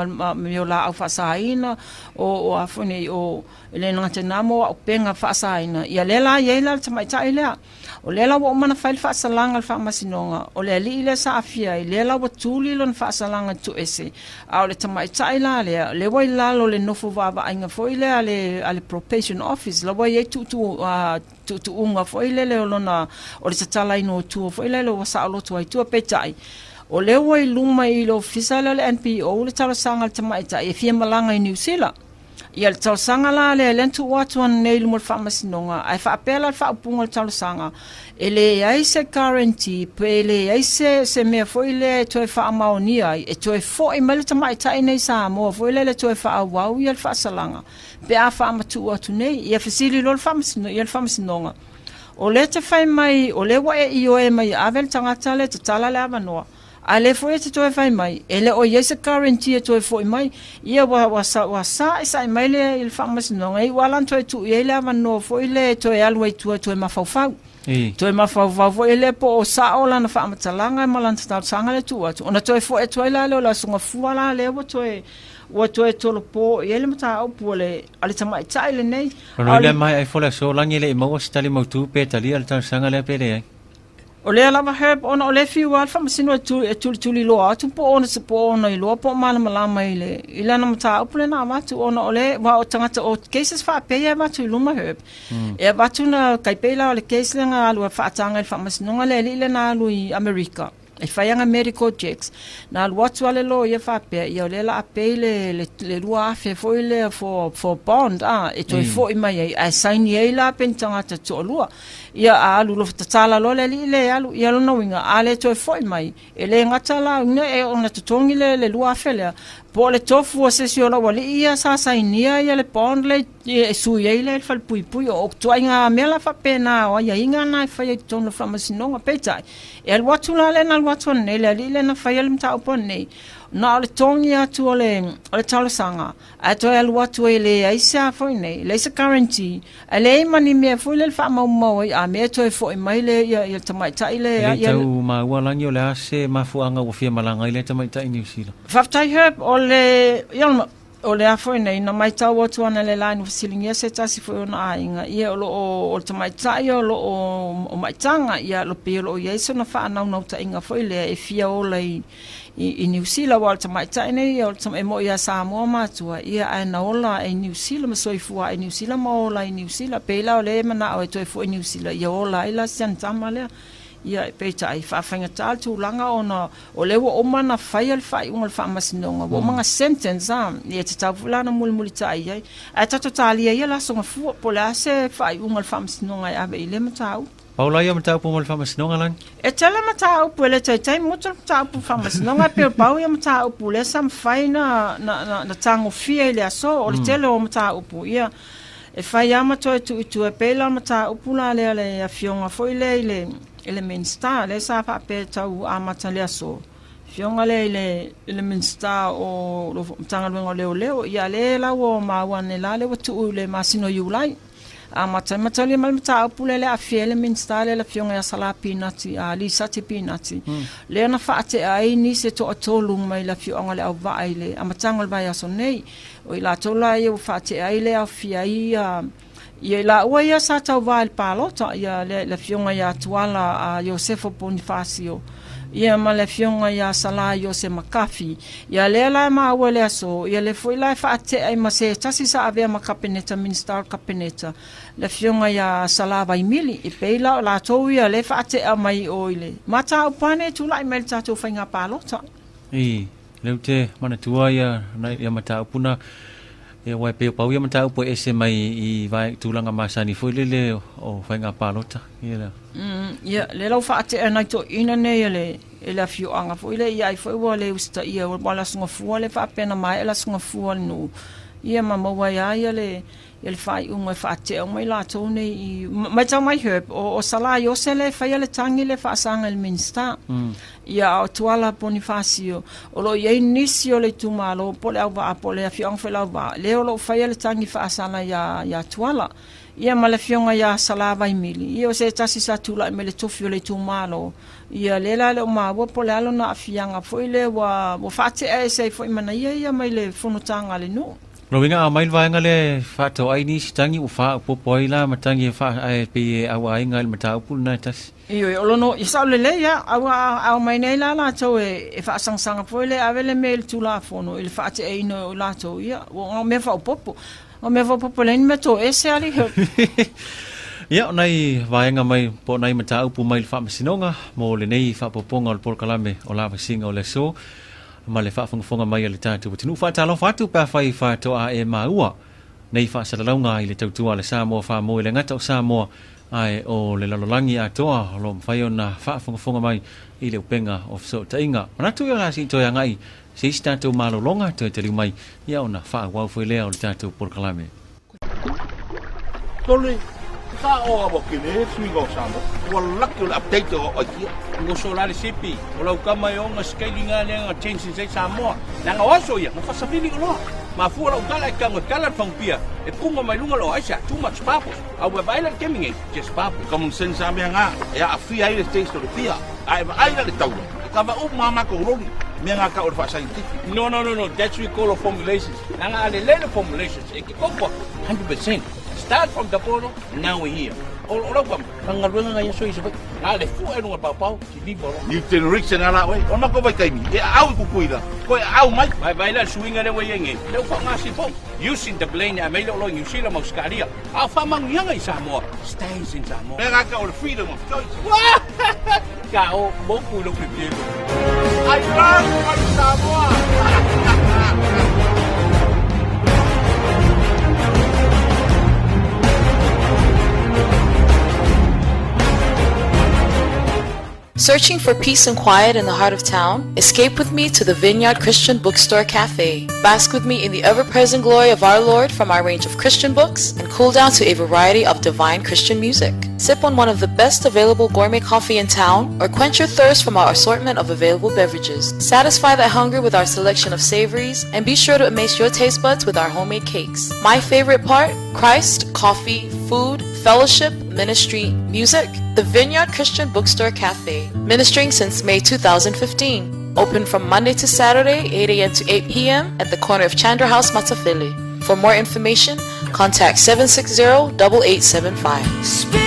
S4: yo la au fa saina o afone o le na tena mo o penga fa saina ya le la ye la tama tai le o le la wo mana fa fa salanga fa masinonga o le li le sa afia le la wo tuli lon fa salanga tu ese a le tama tai la le wo la lo le no fo va inga fo ile ale probation office la wai tu unga fo ile le lona o le tatala ino tu fo ile lo sa lo tu ai tu petai o le wai luma i lo fisala le NPO le tala sanga te mai ta e fia malanga i New Zealand ia le tala sanga la le lentu watu an nei mo fa masinonga ai fa apela fa punga le tala sanga ele ai se guarantee pele ai se me fo ile to fa amaonia e to fo i mele te mai ta nei sa mo fo ile le to fa wau ia fa salanga pe a fa matu atu nei ia fasili lo fa masino ia fa masinonga o le te fai mai o le wa e o e mai avel tangata le te tala le avanoa ale foi te toi fai mai ele o yesa guarantee toi foi mai ia wa sa mai le il famas no ngai walan toi tu ele avano foi le toi alway tu mafau toi mafau foi ele po sa ola na famatalanga malan ta sanga le tu ona toi foi toi la le la sunga fuala le wa toi tolo po ele mata o pole ale tama tsaile nei
S1: ale mai ai fola so langi le mo stali mo tu pe tali al ta sanga le pele
S4: o le lava herb ona o le fiu alfa masino tuli lo atu po ona se po ona i lo po malama ile ilana mata upule na matu ona o le wa o tangata o cases fa pe ya matu luma herb e batu na kaipela o le case lenga alu fa tanga fa masino le ile na alu i America e faianga medical checks na alu watu ale lo ia fa pe ia le la pe le lua fe fo ile for bond e to fo i mai ai sign ye la pentanga ta to lua ia alu lo tatala lo le alu ia lo winga ale to fo i mai ele ngatala ne e ona totongi le lua fe le po le tofu o se si ola wali ia sa sainia ia le bond le e su ia le fal pui o toinga mela fa pena o ia inga na fa ia tono fra masinonga peta e al watu la le na watu ne le na fa ia le mta opon nei na le tongi atu o le talasanga ato al watu ele aisa foi nei le se guarantee ale mani me foi le fa mau a me to foi mai le ia tamai tai le
S1: ia tu ma wala ngi le ase ma fuanga o fia malanga ile tamai tai New Zealand
S4: faftai herb o le foi nei na mai tau watu ana le line of silingia se tasi foi ona ainga ia o tamai tai o mai tanga ia lo pelo ia so na fa na ta inga foi le e fia o le i New Zealand wal tamai tai nei o tamai mo ia Samoa matua ia ana ola e New Zealand so i fua i New Zealand mo ola i New Zealand pela o le mana o to fo i New Zealand ia ola ila sian tamale ia pe tai fa fanga tal tu langa ona o le o mana fai al fai un al fa masinonga o manga sentence ia te tau fulana mul tai ai a tato tali ia la so fu pola se fai un al fa masinonga ia be le matau
S1: Paula ia mata po mal famas nonga lan.
S4: E tala mata o pole tai moto mata po famas nonga pe pau ia mata o pole sam fai na tango fia ile aso o le tele o mata o pu ia e fai ama to tu e pela mata o pula le a fionga foi le minsta le sa fa pe tau amata le aso fionga le minsta o lo tanga leo ia le la o ma wane la le tu le masino yulai mata le malmata pule le afiele minsta le fionga ya sala pinati ali sati pinati le na faate ai ni se to tolu mai la fionga le au vai le amatanga le vai aso nei o ila tola e faate ai le afia ia la o ia sa tau vai palota ia le fionga ya tuala Josefo Bonifacio ia ma le fionga ia sala yo se makafi ia le la ma wale aso ia le foi la fa te ai ma se tasi sa ave ma kapeneta minister kapeneta le fionga ia sala vai mili e peila la to ia le fa te mai oile mata upane tu la email ta to fainga palota
S1: le te mana tua ia ia mata upuna e wai pe pau ia mata upo ese mai I vai tulanga masani foi le o fainga palota ia
S4: ia le lau fa te ana to ina ne le ela fio anga foi le ia foi wale usta ia wala sunga fu le fa pena mai ela sunga fu no ia mama wai ia le ele fai unga fa te mai la to nei mai tau mai Herb o sala yo se le fai le tangi le fa sanga le minsta ia o tuala Bonifacio o lo ye inisio le tumalo pole au va pole a fiong fe la va le o lo fai le tangi fa sala ya tuala ia ma le fionga ya sala vai mili ia o se tasi sa tula me le tofio le tumalo ia le la le ma wo pole alo na fianga foi le wa fa te e se foi mana ia mai le fonotanga le no
S1: lo winga a mail vainga le fa to ai ni stangi u fa popoila matangi fa ai pe au ai ngal mata pulna tas
S4: io lo no isa le ya au mai nei la to e fa sangsanga foi le avele mail tu la fono il fa te e no la to ia o me fa popo o me va popo len me to ese ali
S1: ia nei vainga mai po nei mata upu mail fa masinonga mo le nei fa poponga o Porkalame o Lavasiga o le so ma le whaafonga mai le tātou tinu whaatalo whātu pa whai whātoa e maua nei whaasalaunga I le tautua le Samoa whāmoe le ngata o Samoa ai o le lalolangi a toa lo mwhai o na whaafonga mai I le upenga o so tainga manatu ia rasi toi angai se isi tātou malolonga toi te liu mai ia o na whaawau lea o le tātou Porkalame
S8: Tole ka o abo kine swingo Samoa wala ki le update o kia
S11: ngo solari sipi olau kama yo nga scaling nga change in Samoa nga waso ya mo fasabili ko ma fu olau kala ka ngo kala pia e pungo mai lunga lo aisa too much papo au we baila keming just papo
S8: common sense ame nga ya afi ai le taste of the pia ai le tau ka va u mama ko roli me nga ka o fa scientific
S11: no that's we call formulations nga le formulations e ki ko 100% start from the bottom now we're here Ola kam pangaluanga nga yaso isa ale fu e no papau si di bolo
S8: you ten rich na la we ona ko vai kai mi e au ku kuida ko au mai
S11: vai la swinga le way nge le fa ngasi po using the plane a mail lo you see la moscaria a fa mang yanga I Samoa stays in Samoa
S8: me ga ka o freedom of choice
S11: ka o mo ku lo prepare
S8: I love my Samoa
S12: Searching for peace and quiet in the heart of town? Escape with me to the Vineyard Christian Bookstore Cafe. Bask with me in the ever-present glory of our Lord from our range of Christian books and cool down to a variety of divine Christian music. Sip on one of the best available gourmet coffee in town or quench your thirst from our assortment of available beverages. Satisfy that hunger with our selection of savories and be sure to amaze your taste buds with our homemade cakes. My favorite part? Christ, coffee, food, fellowship, ministry, music. The Vineyard Christian Bookstore Cafe. Ministering since May 2015. Open from Monday to Saturday, 8 a.m. to 8 p.m. at the corner of Chandra House, Matafili. For more information, contact 760-8875.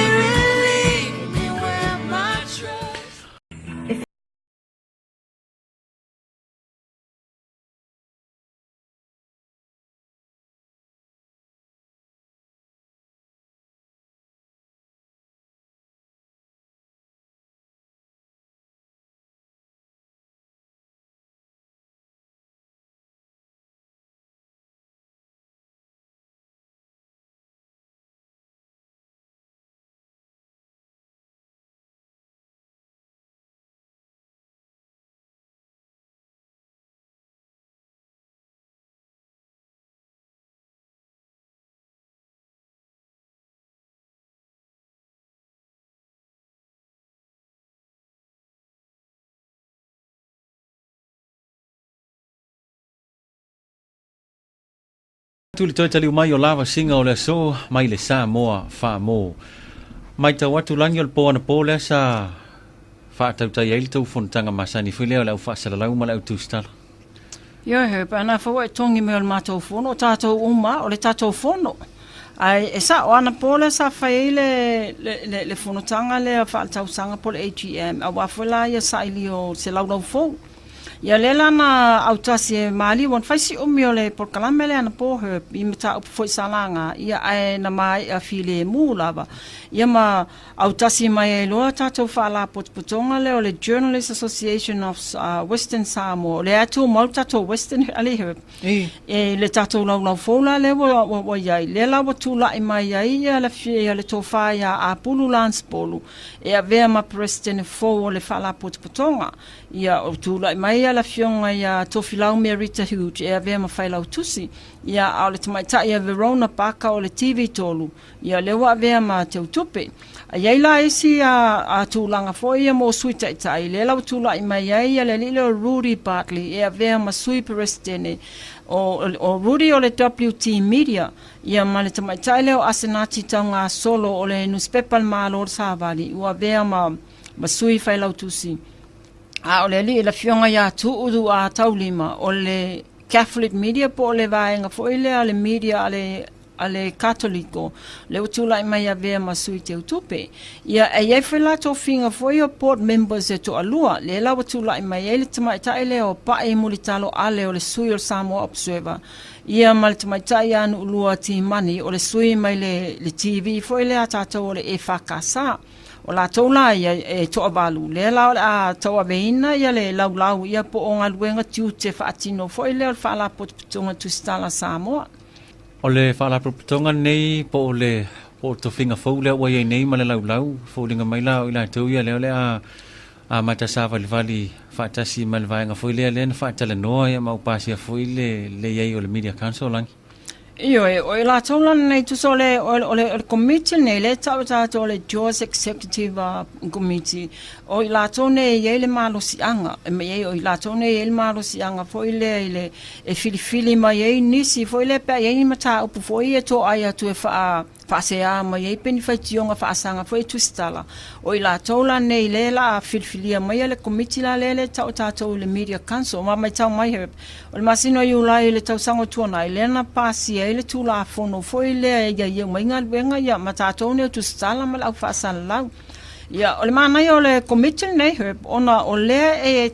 S1: Tuli toi taliu mai o Lavasiga o le so mai le Samoa whaamo. Mai tau atu langi o le po ana po le sa whaatau tai eil tau whontanga masani fui leo le au whaasalalau ma le au tūstala.
S4: Ia Herb, ana whaua e tongi me o le mātou whono, o tātou uma, o le tātou whono. Ai esa o ana pole sa fai le fonotanga le fa tau sanga pole AGM a wa fela ia sa ilio se lau fo ia lela na autasi mali won fai si le por kalamele ana po her I mata op foi salanga ia ai na mai a file mu lava ia ma autasi mai lo tato fa la potpotonga le o le Journalist Association of Western Samoa le atu malta to Western ali her le tato lau fola le wo ia le la wo tula I mai ia la fia le tofa ia a pulu lance polu e a vea ma president fo le fa la potpotonga ia o tula I mai la fionga ia tofilau merita huge e a vea ma failau tusi ia a le tamaita ia Verona Paka o le TV tolu ia le wa vea ma te utupe a iaila isi a tūlanga fo ia mo sui taitai le lau tula I mai ia le lilo Rudy Bartley e a vea ma sui presidente o Rudy o le WT Media ia ma le tamaita leo asenati taunga solo o le newspaper malo savali ua vea ma sui failau tusi a o le li la fionga ia tu udu a taulima o le Catholic media po le vaenga fo ile ale media ale katoliko le utula I mai ave ma sui te utupe ia e fela to finga fo your board members e to alua le la utula I mai ele tama ile o pa e mulitalo ale o le sui o Samoa Observer ia mal tama ia no ulua ti mani o le sui mai le TV fo ile ata o le e fakasa o la tola ia e to abalu le la a to aveina ia le lau ia po onga luenga tiu te fatino fo ile o fa la potpunga tu stala Samoa
S1: o le fa la potpunga nei po le po to finga fo le wa ia nei ma le lau fo linga mai la ila to ia le a mata sa vali fa tasi mal vainga fo ile le fa tele no ia ma upasi fo ile le ia o le media council lang
S4: Io o la tola nei tu sole o le committee nei le tau le Jaws Executive Committee o la tone ye le malo sianga me o la tone ye le malo sianga fo ile e fili mai nisi fo ile pe ye mata upu fo ye to aya tu fa sea mai ye pen fa tionga fa sanga fo tu stala o la tola nei le la fili mai le committee la le tau le media council ma mai tau mai her o le masino yu la le tau sango tuana ile na pasi ele tu la fono fo ile ia mainga venga ia matato ne tu stala mal au fa sala ia o le mana ia o le committee nei Herb ona o le e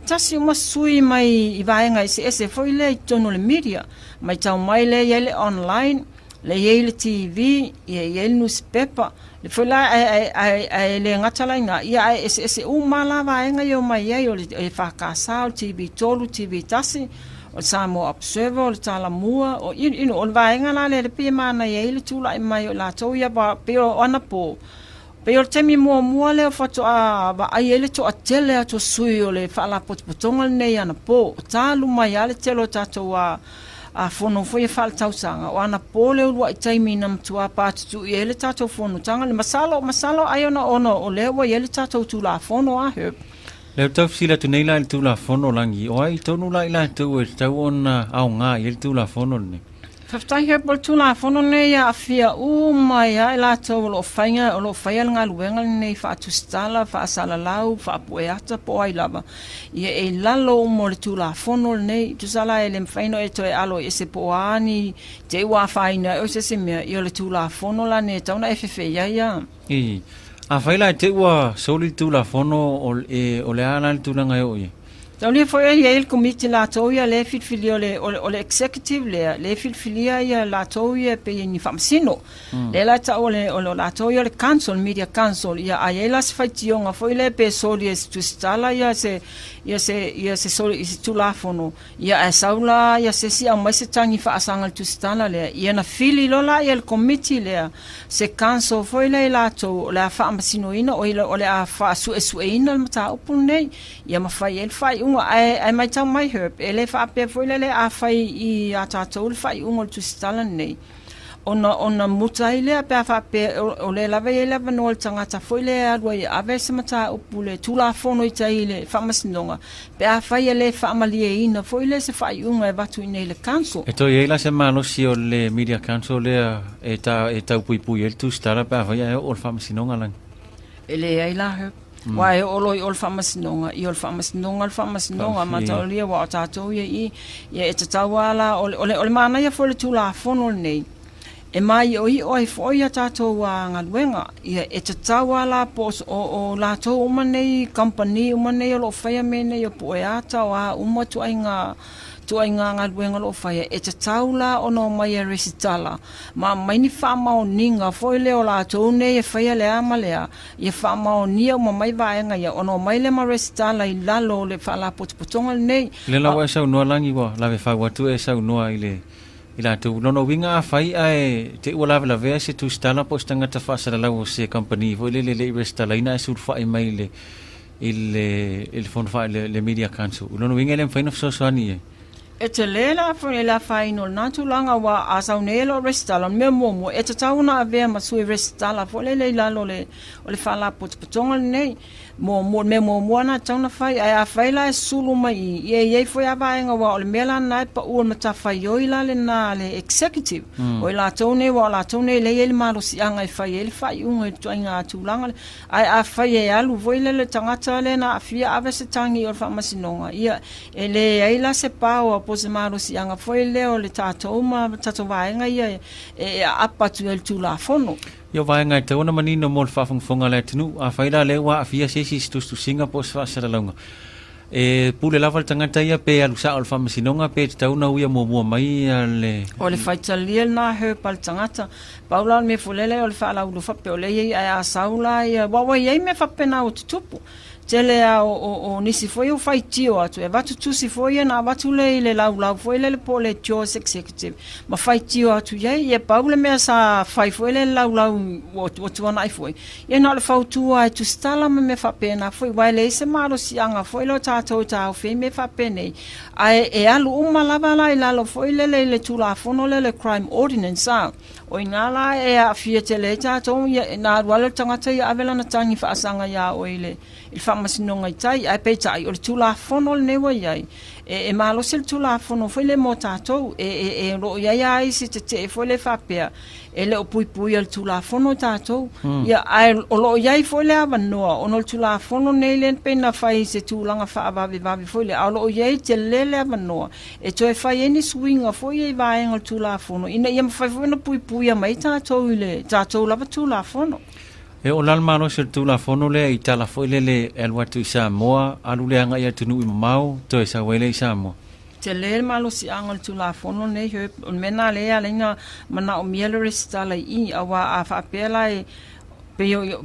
S4: tasi uma sui mai I vaenga ese fo ile tono le media mai tau mai le ele online le ele TV ia newspaper le fo la le ngatalaina ia ese umala vaenga ia mai ia o le fakasa o TV tolu TV tasi o Samoa Observer o Talamua o ino o vaenga la le pe mana ia le tula I mai o la to ia ba pe o ana po pe o temi mo le foto a ba ai ele to atele to sui o le fala potpotonga nei ana po talu mai ale telo tato a fono foi fal tausanga o ana po le o taimi nam tua patu ele tato fono tanga le masalo ai ona ono o le o ele tato tu la fono a Herb
S1: le tau sila tu nei la tu la fono langi o ai tonu la tu e tau ona au nga il tu la fono ni
S4: Faftai Herbert tu la fono nei a fia mai ai la tau lo fainga o lo faia nga luenga nei fa tu stala fa sala lau fa poeata po ai lava ia e lalo mo le tu la fono nei tu sala ele faino e to e alo e se poani te wa faina o se me ia le tu la fono la ne tau na FF ia
S1: a faila te wa soli tu la fono o le ana tu la ngai oi
S4: Tau le foi ia il committee la to ia le filfili o le executive le filfilia ia la to ia pe ni famsino le la ta o la to ia le council media council ia ai la sfaitionga foi le pe soli tu stala ia se soli tu la fono ia a saula ia se si a mai se tangi fa asanga tu stala le ia na fili lo la ia il committee le se council foi le la to la famsino ina o le a fa su ina mata opune ia ma fai el fai ai mai tau mai Herb ele fa pe foi le a fai I ata tol fai tu stala nei ona mutaile pe fa pe o le lava ele no tanga ta foi le alwa ave se mata opule tu la fono I taile fa masinonga pe a fai ele fa malie ina foi le se fai e vatu nei le council
S1: e to ia se malo si o le media council le e ta pui el tu stala pe fa o fa masinonga lang
S4: ele ai la Herb Wai oloi ol famasinonga I ol famasinonga mataolia wa tato ia e tatawala ole mana ia fole tu la fono nei e mai o ai foi a tātou ngaluenga ia e te taua la pos o lātou umanei company umanei o lo whaia mene o po e ata o a umatu ai ngā ngaluenga lo whaia e te taula o no mai a resitala ma maini whamao ninga foi leo lātou nei e whaia lea ma lea e whamao nia o mai vaenga ia o no mai le ma resitala I lalo le whala potopotonga nei
S1: le lawa e sau noa langi wa lawe whau atu e sau noa Ila tu nono winga a fai ai te ua la vea se tu stala po stanga ta fa sala o se company vo le restala ina e sur fa mai le il fon fa le media council nono winga le fai no so ani
S4: e te lela fo la fai no na tu langa wa asau nelo restala me momo e te tauna vea ma sui restala fo le lalo le o le fala potonga nei mo na tauna fai ai a fai la sulu mai ye foi a vaenga wa o le mela na pa o mata fai o ila le na le executive o la tone le ele malo si anga fai ele fai un e toinga tulanga ai a fai e alu voile le tangata le na afia ave se tangi o fa masinonga ia ele ai la se pa o pose malo si anga foi le o le tato vaenga ia e apa tu el tu la fono
S1: Yo vai ngai te ona manino mo fa funga le tinu a faila le wa afia sesi tu Singapore fa sala longa e pule lava tangata ia pe alu sa alfa masinonga pe te una uia mo mai ale
S4: o le faitalia na Herbert tangata paula me fulele o le fa la Alofa pe o le ia saula ia wa ia me fa pena o tupu tele o nisi foi o faitio atu e vatu tu si foi na vatu le lau foi le pole Chargé executive ma faitio atu ia paule me sa fai foi le lau o tu ana foi ia na le fautu ai tu stala me fa pena foi vai le se malo si anga foi lo tato o fe me fa pene ai e alu uma lava la lo foi le tu la fono le crime ordinance o ingala e a fia tele tato ia na wala tangata ia avela na tangi fa asanga ia o ile il fa masinonga tai ai pe tai o le tula fono le newa iai e malo se le tula fono foi le motato e ro iai se te foi le fapea e le pui al tula fono tato ia ai o lo iai foi le avanoa o no tula fono nei le pena fai se tulanga fa vavi foi le o lo iai te le avanoa e toi fai any swinga foi e vai al tula fono ina ia fai foi no pui mai tato le tato lava tula fono
S1: E o lal mano se tu la fono le I tala foi le el watu Samoa alu le anga ia tunu I mau to sa wele Samoa
S4: te le malo si angol tu la fono ne he mena le alenga mana o miele restala I awa a fa pela e pe yo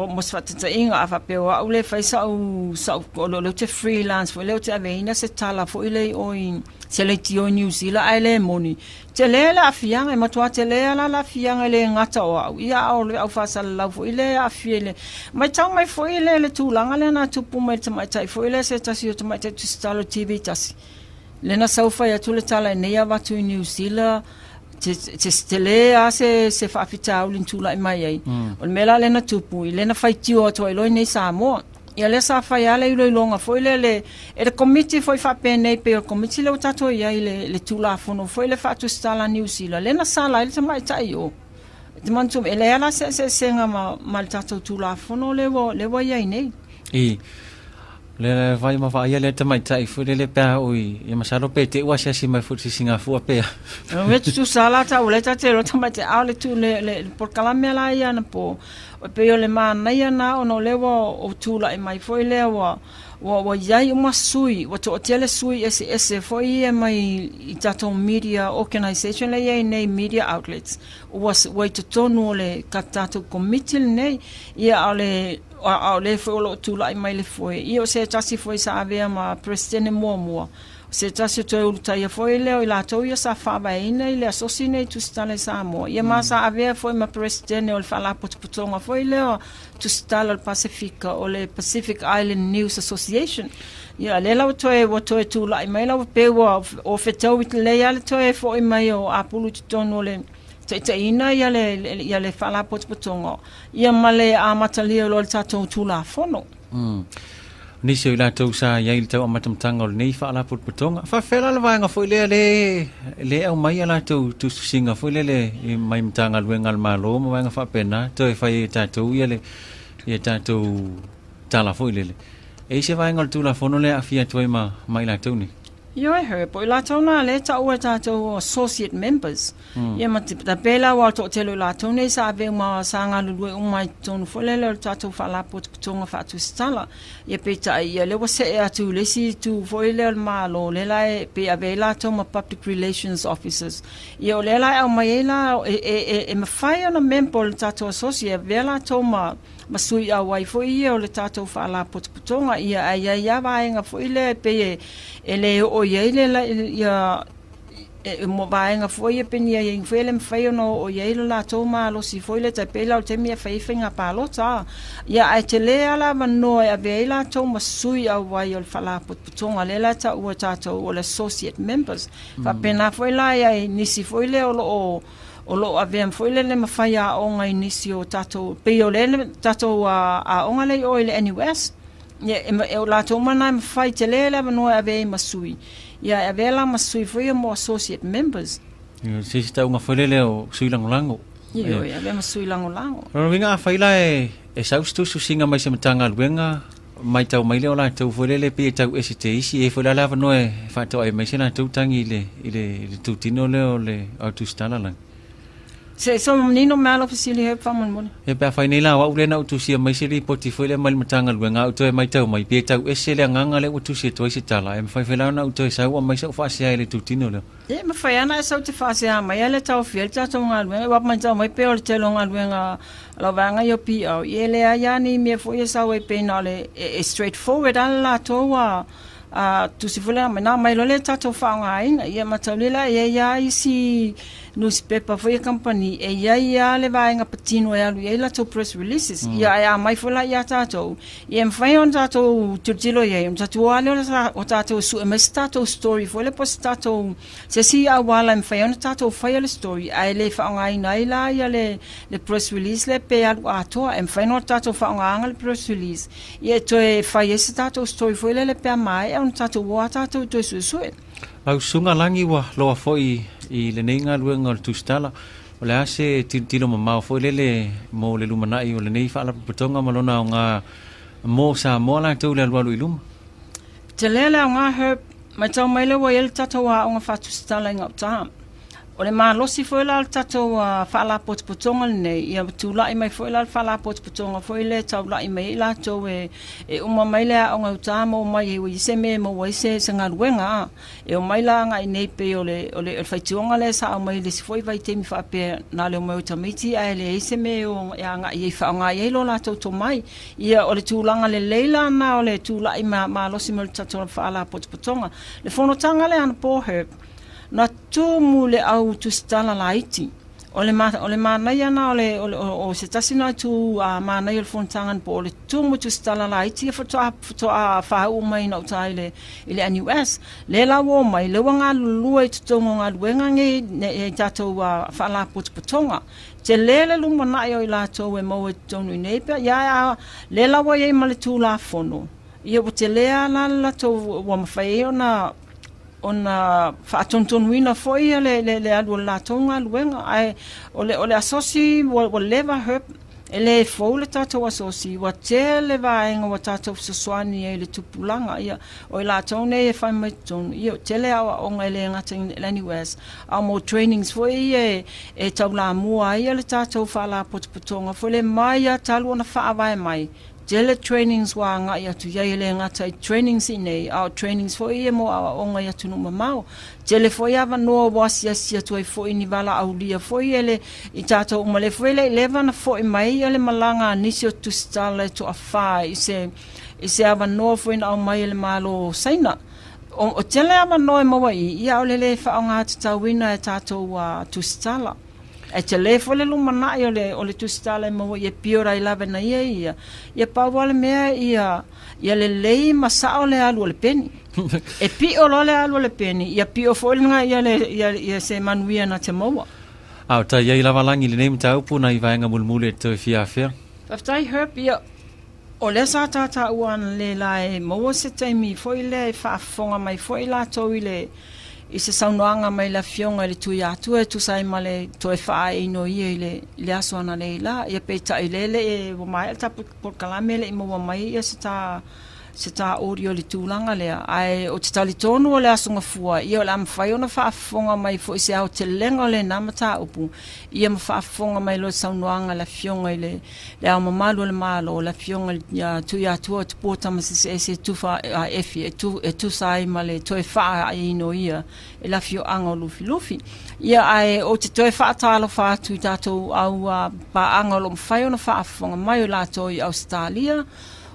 S4: mos fatata inga a fa pe o le fa sa lo te freelance fo le te avena se tala fo ile o in se le tio New Zealand ai le moni te le la fianga ma tua te le la fianga le ngata o ia o le au fa sa la fo ile a fiele mai tau mai fo ile le tulanga le na tupu mai te mai tai fo ile se tasi o te mai te stalo TV tasi le na sau fa ya tu le tala ne ya va tu New Zealand te stele a se fa fita o lintula mai ai o mela le na tupu le na fai tio to ilo nei Samoa ia le sa fai ale ilo longa foi le e committee foi fa pene pe o committee le tato ia le tula fono foi le fa tu stala New Zealand le na sala le mai tai o te mantum ele ala se senga mal tato tula fono le wo ia nei
S1: le vai ma vai le te mai tai fu le pa oi e masalo pe te wa si mai fu Singapore pe
S4: o tu sala ta o le ta te lo ta mai te ale tu le por calamela ia na po o pe yo le mana ia na o no le o tula e mai foi le wa yai uma sui wa to tele sui ese foi e mai I tato media organization le ia nei media outlets was way to tonu le katato committee nei ia ale le foi lo tula e mai le foi io se tasi foi sa avea ma presidente mo se tasi to ulta ia foi le o la to ia sa fa ba ina ile asosine tu stale Samoa ia ma sa avea foi ma presidente o fala putonga foi le tu stale al Pacifica o le Pacific Island News Association ia le la to e tula e mai la pe o fetau le ia le to e foi mai o apulu tono le te ina ia le fala potonga ia male a matalia lo tato tula fono
S1: ni se la to sa ia il tau amatam tanga nei fala potonga fa fela la vanga foi le au mai la to singa foi le mai mtanga luenga malo mo vanga fa pena to e fai tato ia tato tala foi le e se vanga tula fono le afia toi mai la to ni
S4: Yo her po la tona le ta o tatou associate members. Ia ta pela wa to telo la tona sa ve ma sanga lu o mai tonu fole le tatou fa la pot tonga fa tu stala. Ia pe ta ia le was e atu le si tu foile ma lo le la pe ave la toma public relations officers. Ia le la o mai la e ma fai na member tatou associate ve la toma masui a wai fo ia o le tatou fa la pot tonga ia ia vaenga fo ile pe ele o yele la ya mo vaenga foi penia in film foi no o yele la toma lo si foi le tapela o temia fai finga palo ta ya ai tele ala mano ya vela toma sui a wai o fala putonga le la ta o tato o associate members fa pena foi la ya nisi foi le o lo avem foi le ma fai a onga inisi o tato pe o le tato a onga le o le NUS e o la toma na fai tele la mano ave masui ia avela masui foi mo associate members
S1: se sta unha foi le o sui langolango
S4: ia ave masui langolango
S1: no vinga fai la e saustu su singa mai se matanga luenga mai tau mai le o la tau foi le pe tau esi e foi la no e fa to ai mai se na tu tangi le tu tino le o le auto stala lang
S4: se so menino malo fasili he fa mon
S1: e pa fa nei la wa ule na tu sia mai se li portfolio mai matanga luenga auto e mai tau mai pe tau esi le nganga le tu se to esi tala e fa la na auto sa wa mai se fa sia le tu tino le
S4: e ma fa ana sa te fa sia mai le tau fiel ta to ngal wa mai tau mai pe o te longa luenga la vanga yo pi o ele ya ni me fo ye sa we pe na le straightforward ala to wa tu si fula na mai lo le tato fa ngai ia mataulila ia isi newspaper foi company ia le vai nga patino ia lu ia to press releases ia mai fula ia tato ia mfai on tato tutilo ia tato wale o tato su tato story foi le postato se si a wala mfai on tato fai le story ai le fa ngai nai la ia le press release le pe al ato mfai no tato fa ngai le press release ia to fai ese tato story foi le pe mai on tato wa tato to su
S1: au sunga langi wa loa foi i le nenga luenga tu stala o le ase tilo mamao foi le mo le lumanai o le nei fa la putonga malona nga mo sa mo la tu le lu ilum
S4: te lele nga her mai tau mai le wa el tato wa nga fa tu stala nga ta o le ma losi foi la tato fa la putonga nei ia tu la mai foi la fa la putonga foi le tau la mai la to e uma mai le nga ta mo mai e se me mo wa se nga luenga e o mai la nga nei pe o le fai tionga le sa mai le si foi vai te mi fa pe na le mo tamiti a le se me o ya nga i fa nga i lo la to mai ia o le tu langa le leila na o le tu la ma losi mo tato fa la putonga le fono tanga le an po her na tumu le au tu stala laiti o le ma na yana o se tasina tu ma na il fontangan po le tumu tu stala laiti for to fa u mai na taile ile NUS le la wo mai le wanga luai tu tonga nga wenga nge tato fa la putonga te lele lu mana yo ila to e mo tonu nepa ya le la wo ye male tu la fono ia te le la to wa mafai ona fa tonton wina foi le adu la tonga luenga ai ole asosi wo leva herb ele fo le tato asosi wa tele vaenga wa tato swani ele tupulanga ia o la tone e fa mai ton ia tele awa onga ele ngating NUS mo trainings foi e Talamua ia le tato fa la potonga fo le mai talu na fa vai mai Jele trainings wa nga ia tu ia ele ngata trainings ine our trainings fo ia mo onga ia tu no mamao jele fo ia va no was ia sia tu fo ini vala aulia fo ele I tato umale fo ele levan fo mai ele malanga nisio tu stala to afa ise ava no fo ina mai ele malo saina o jele ava no mo ia ole le fa nga tawina tato wa tu stala e te le fole lumana o le tu stala mo ia piora I lava na ia pa wale mea ia le lei masa o le alu le peni e pi o le alu le peni ia pi o fole nga ia se manuia na te moa
S1: au ta ia lava langi le name taupu na I vaenga mulmule te fia fia
S4: aftai herp ia o le sa tata uan le lai mo se taimi foi le fa fonga mai foi la to ile I se saunoanga mai la fionga le tui atu e tu sai male to e faa e no ia le aso ana le la ia pe ta ilele e o mai ta por kalame le mo mai ia se ta se tā ori o le tūlanga lea. Ai o te tali tonu o le asunga fua, ia o le amawhai ona whaafonga mai fo isi au te lenga o le namata upu. Ia ma whaafonga mai lo saunuanga la fionga i le au mamalu o le malo, la fionga ia tu ia tua tu pōtama se tufa a efi, e tu sai ma le toe wha ino ia, e la fio anga o lufi lufi. Ia ai o te toe wha talo wha tu tātou au pa anga o lo mwhai ona whaafonga mai o lato i Australia,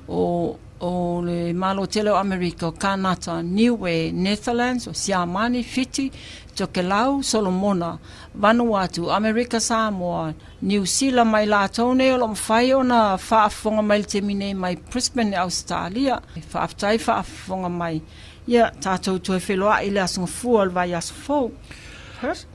S4: o le malo tele o Amerika, o Kanata, Niue, Netherlands, o Siamani, Fiti, Tokelau, Solomona, Vanuatu, Amerika Samoa, New Zealand mai lātou nei o lo mwhai o na whaafonga mai te mine mai Brisbane, Australia. Whaaftai whaafonga mai. Ia, tātou tue wheloa i le asunga fua o le vai asu fau.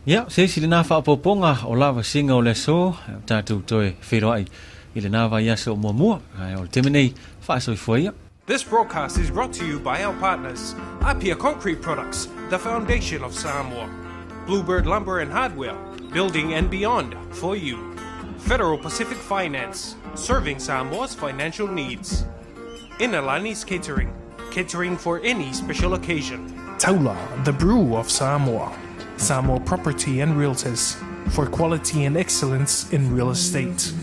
S1: Ia, se si le nā whaapoponga o Lavasiga o le so, tātou tue wheloa i le nā vai asu o muamua, o le temenei whaasoi fuaia.
S2: This broadcast is brought to you by our partners, Apia Concrete Products, the foundation of Samoa. Bluebird Lumber and Hardware, building and beyond for you. Federal Pacific Finance, serving Samoa's financial needs. Inalani's Catering, catering for any special occasion.
S3: Taula, the brew of Samoa. Samoa Property and Realtors, for quality and excellence in real estate.